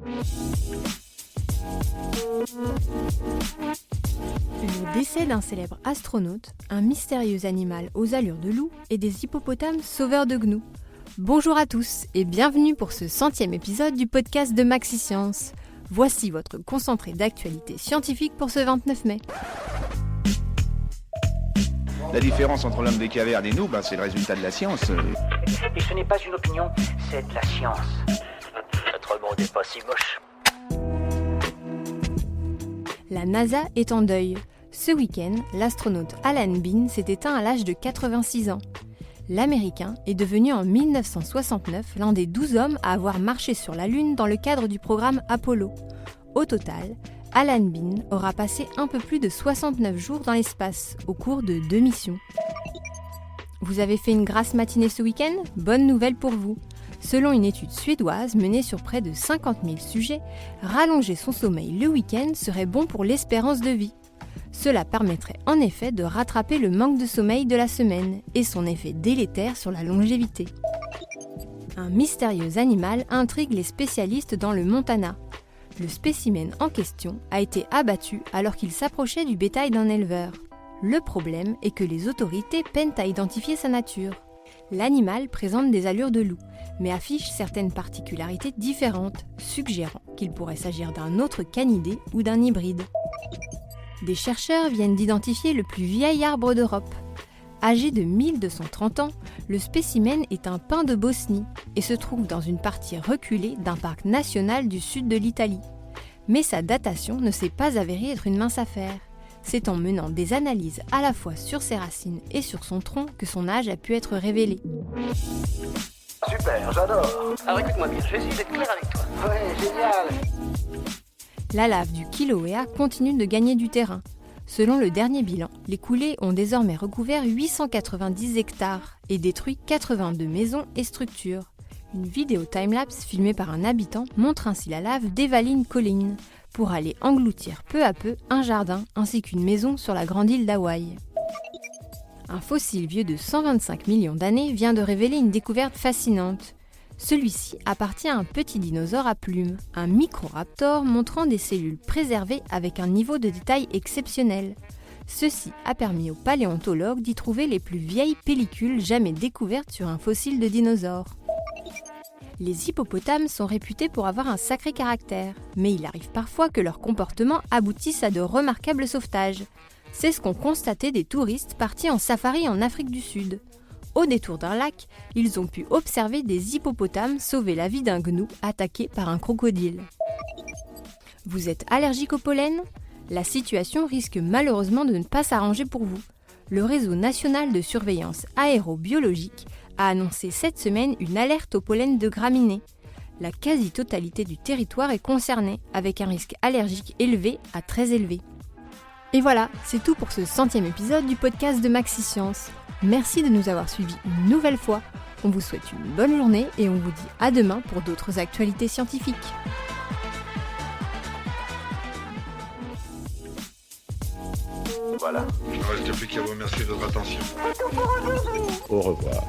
Le décès d'un célèbre astronaute, un mystérieux animal aux allures de loup et des hippopotames sauveurs de gnous. Bonjour à tous et bienvenue pour ce 100e épisode du podcast de Maxiscience. Voici votre concentré d'actualité scientifique pour ce 29 mai. La différence entre l'homme des cavernes et nous, c'est le résultat de la science. Et ce n'est pas une opinion, c'est de la science. Notre monde n'est pas si moche. La NASA est en deuil. Ce week-end, l'astronaute Alan Bean s'est éteint à l'âge de 86 ans. L'Américain est devenu en 1969 l'un des 12 hommes à avoir marché sur la Lune dans le cadre du programme Apollo. Au total, Alan Bean aura passé un peu plus de 69 jours dans l'espace au cours de 2 missions. Vous avez fait une grasse matinée ce week-end ? Bonne nouvelle pour vous. Selon une étude suédoise menée sur près de 50 000 sujets, rallonger son sommeil le week-end serait bon pour l'espérance de vie. Cela permettrait en effet de rattraper le manque de sommeil de la semaine et son effet délétère sur la longévité. Un mystérieux animal intrigue les spécialistes dans le Montana. Le spécimen en question a été abattu alors qu'il s'approchait du bétail d'un éleveur. Le problème est que les autorités peinent à identifier sa nature. L'animal présente des allures de loup, mais affiche certaines particularités différentes, suggérant qu'il pourrait s'agir d'un autre canidé ou d'un hybride. Des chercheurs viennent d'identifier le plus vieil arbre d'Europe. Âgé de 1230 ans, le spécimen est un pin de Bosnie et se trouve dans une partie reculée d'un parc national du sud de l'Italie. Mais sa datation ne s'est pas avérée être une mince affaire. C'est en menant des analyses à la fois sur ses racines et sur son tronc que son âge a pu être révélé. Super, j'adore. Alors écoute-moi bien, je vais essayer d'être clair avec toi. Ouais, génial. La lave du Kilauea continue de gagner du terrain. Selon le dernier bilan, les coulées ont désormais recouvert 890 hectares et détruit 82 maisons et structures. Une vidéo timelapse filmée par un habitant montre ainsi la lave dévaler une colline pour aller engloutir peu à peu un jardin ainsi qu'une maison sur la grande île d'Hawaï. Un fossile vieux de 125 millions d'années vient de révéler une découverte fascinante. Celui-ci appartient à un petit dinosaure à plumes, un microraptor montrant des cellules préservées avec un niveau de détail exceptionnel. Ceci a permis aux paléontologues d'y trouver les plus vieilles pellicules jamais découvertes sur un fossile de dinosaure. Les hippopotames sont réputés pour avoir un sacré caractère, mais il arrive parfois que leur comportement aboutisse à de remarquables sauvetages. C'est ce qu'ont constaté des touristes partis en safari en Afrique du Sud. Au détour d'un lac, ils ont pu observer des hippopotames sauver la vie d'un gnou attaqué par un crocodile. Vous êtes allergique au pollen ? La situation risque malheureusement de ne pas s'arranger pour vous. Le réseau national de surveillance aérobiologique a annoncé cette semaine une alerte au pollen de graminées. La quasi-totalité du territoire est concernée, avec un risque allergique élevé à très élevé. Et voilà, c'est tout pour ce 100e épisode du podcast de Maxiscience. Merci de nous avoir suivis une nouvelle fois. On vous souhaite une bonne journée et on vous dit à demain pour d'autres actualités scientifiques. Voilà. Il ne reste plus qu'à vous remercier de votre attention. Au revoir.